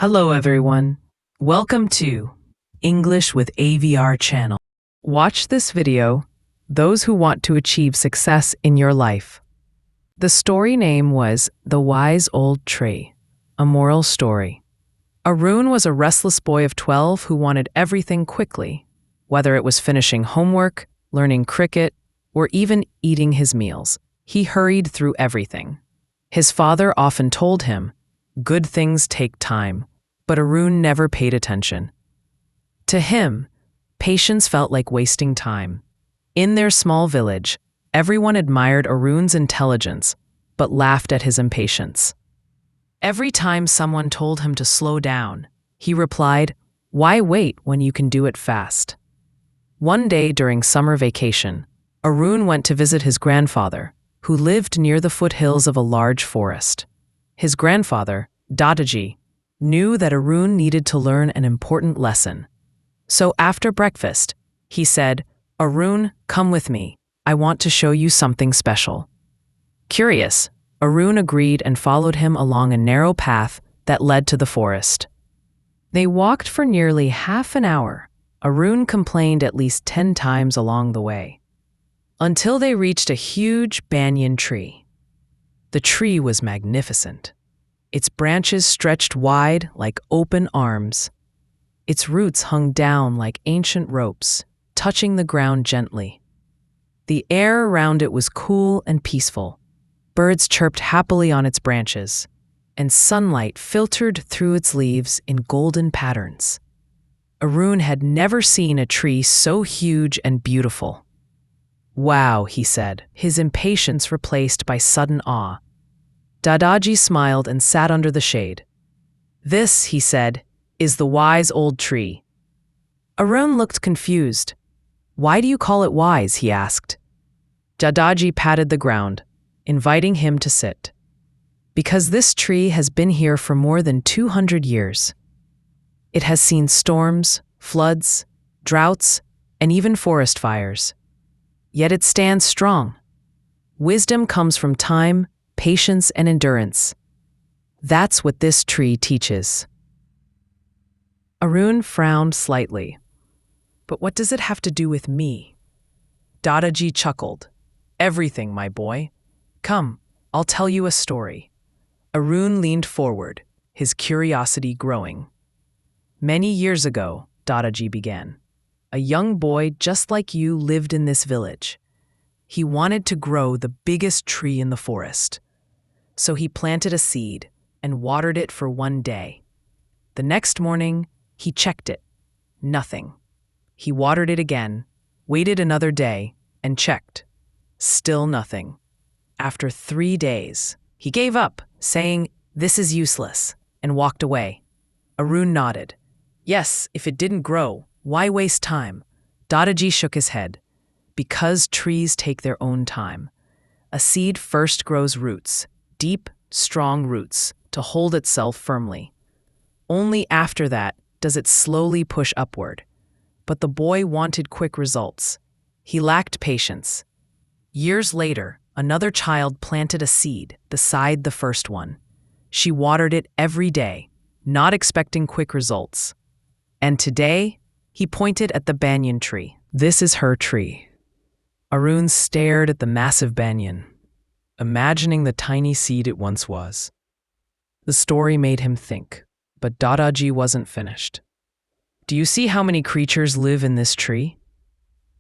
Hello everyone. Welcome to English with AVR channel. Watch this video, those who want to achieve success in your life. The story name was The Wise Old Tree, a moral story. Arun was a restless boy of 12 who wanted everything quickly, whether it was finishing homework, learning cricket, or even eating his meals. He hurried through everything. His father often told him, "Good things take time," but Arun never paid attention. To him, patience felt like wasting time. In their small village, everyone admired Arun's intelligence, but laughed at his impatience. Every time someone told him to slow down, he replied, "Why wait when you can do it fast?" One day during summer vacation, Arun went to visit his grandfather, who lived near the foothills of a large forest. His grandfather, Dadaji, knew that Arun needed to learn an important lesson. So after breakfast, he said, "Arun, come with me. I want to show you something special." Curious, Arun agreed and followed him along a narrow path that led to the forest. They walked for nearly half an hour. Arun complained at least 10 times along the way, until they reached a huge banyan tree. The tree was magnificent. Its branches stretched wide like open arms. Its roots hung down like ancient ropes, touching the ground gently. The air around it was cool and peaceful. Birds chirped happily on its branches, and sunlight filtered through its leaves in golden patterns. Arun had never seen a tree so huge and beautiful. "Wow," he said, his impatience replaced by sudden awe. Dadaji smiled and sat under the shade. "This," he said, "is the wise old tree." Arun looked confused. "Why do you call it wise?" he asked. Dadaji patted the ground, inviting him to sit. "Because this tree has been here for more than 200 years. It has seen storms, floods, droughts, and even forest fires. Yet it stands strong. Wisdom comes from time, patience, and endurance. That's what this tree teaches." Arun frowned slightly. "But what does it have to do with me?" Dadaji chuckled. "Everything, my boy. Come, I'll tell you a story." Arun leaned forward, his curiosity growing. "Many years ago," Dadaji began, "a young boy just like you lived in this village. He wanted to grow the biggest tree in the forest. So he planted a seed and watered it for one day. The next morning, he checked it. Nothing. He watered it again, waited another day, and checked. Still nothing. After 3 days, he gave up, saying, 'This is useless,' and walked away." Arun nodded. "Yes, if it didn't grow, why waste time?" Dadaji shook his head. "Because trees take their own time. A seed first grows roots, deep, strong roots, to hold itself firmly. Only after that does it slowly push upward. But the boy wanted quick results. He lacked patience. Years later, another child planted a seed beside the first one. She watered it every day, not expecting quick results. And today, he pointed at the banyan tree. "This is her tree." Arun stared at the massive banyan, imagining the tiny seed it once was. The story made him think, but Dadaji wasn't finished. "Do you see how many creatures live in this tree?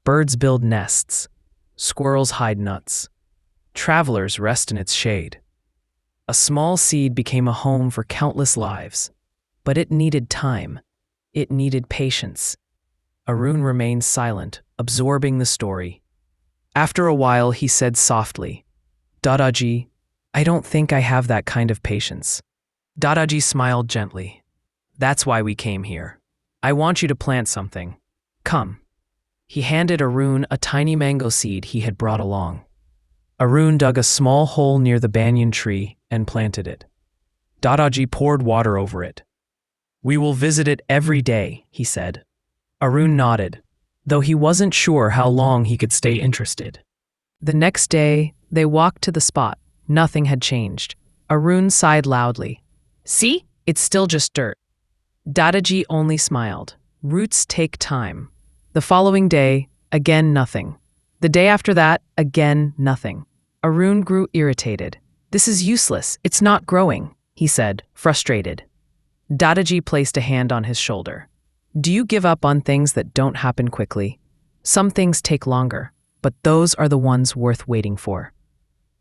Birds build nests, squirrels hide nuts, travelers rest in its shade. A small seed became a home for countless lives, but it needed time. It needed patience." Arun remained silent, absorbing the story. After a while, he said softly, "Dadaji, I don't think I have that kind of patience." Dadaji smiled gently. "That's why we came here. I want you to plant something. Come." He handed Arun a tiny mango seed he had brought along. Arun dug a small hole near the banyan tree and planted it. Dadaji poured water over it. "We will visit it every day," he said. Arun nodded, though he wasn't sure how long he could stay interested. The next day, they walked to the spot. Nothing had changed. Arun sighed loudly. "See? It's still just dirt." Dadaji only smiled. Roots take time. The following day, again nothing. The day after that, again nothing. Arun grew irritated. This is useless. It's not growing, he said, frustrated. Dadaji placed a hand on his shoulder. Do you give up on things that don't happen quickly? Some things take longer, but those are the ones worth waiting for.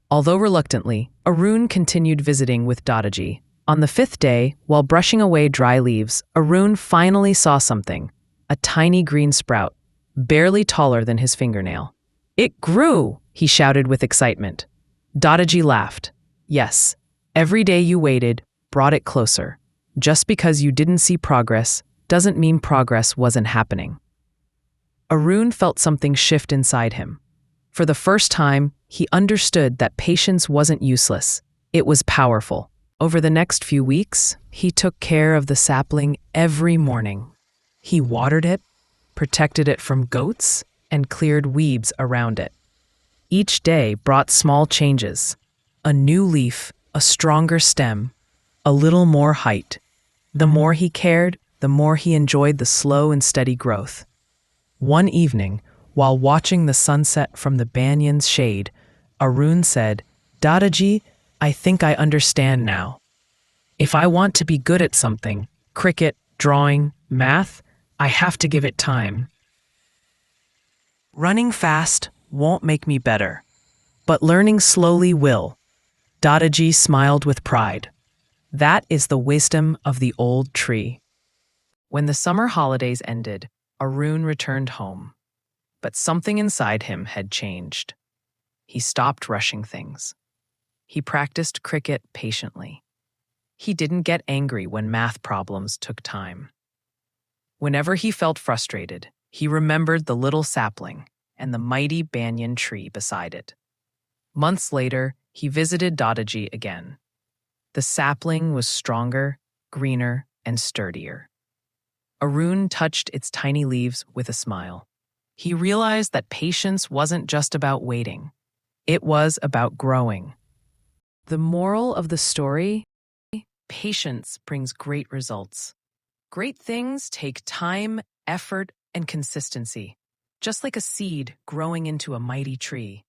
Although reluctantly, Arun continued visiting with Dadaji. On the 5th day, while brushing away dry leaves, Arun finally saw something, a tiny green sprout, barely taller than his fingernail. It grew, he shouted with excitement. Dadaji laughed. Yes, every day you waited brought it closer. Just because you didn't see progress doesn't mean progress wasn't happening. Arun felt something shift inside him. For the first time, he understood that patience wasn't useless. It was powerful. Over the next few weeks, he took care of the sapling every morning. He watered it, protected it from goats, and cleared weeds around it. Each day brought small changes. A new leaf, a stronger stem, a little more height. The more he cared, the more he enjoyed the slow and steady growth. One evening, while watching the sunset from the banyan's shade, Arun said, Dadaji, I think I understand now. If I want to be good at something, cricket, drawing, math, I have to give it time. Running fast won't make me better, but learning slowly will. Dadaji smiled with pride. That is the wisdom of the old tree. When the summer holidays ended, Arun returned home. But something inside him had changed. He stopped rushing things. He practiced cricket patiently. He didn't get angry when math problems took time. Whenever he felt frustrated, he remembered the little sapling and the mighty banyan tree beside it. Months later, he visited Dadaji again. The sapling was stronger, greener, and sturdier. Arun touched its tiny leaves with a smile. He realized that patience wasn't just about waiting. It was about growing. The moral of the story? Patience brings great results. Great things take time, effort, and consistency, just like a seed growing into a mighty tree.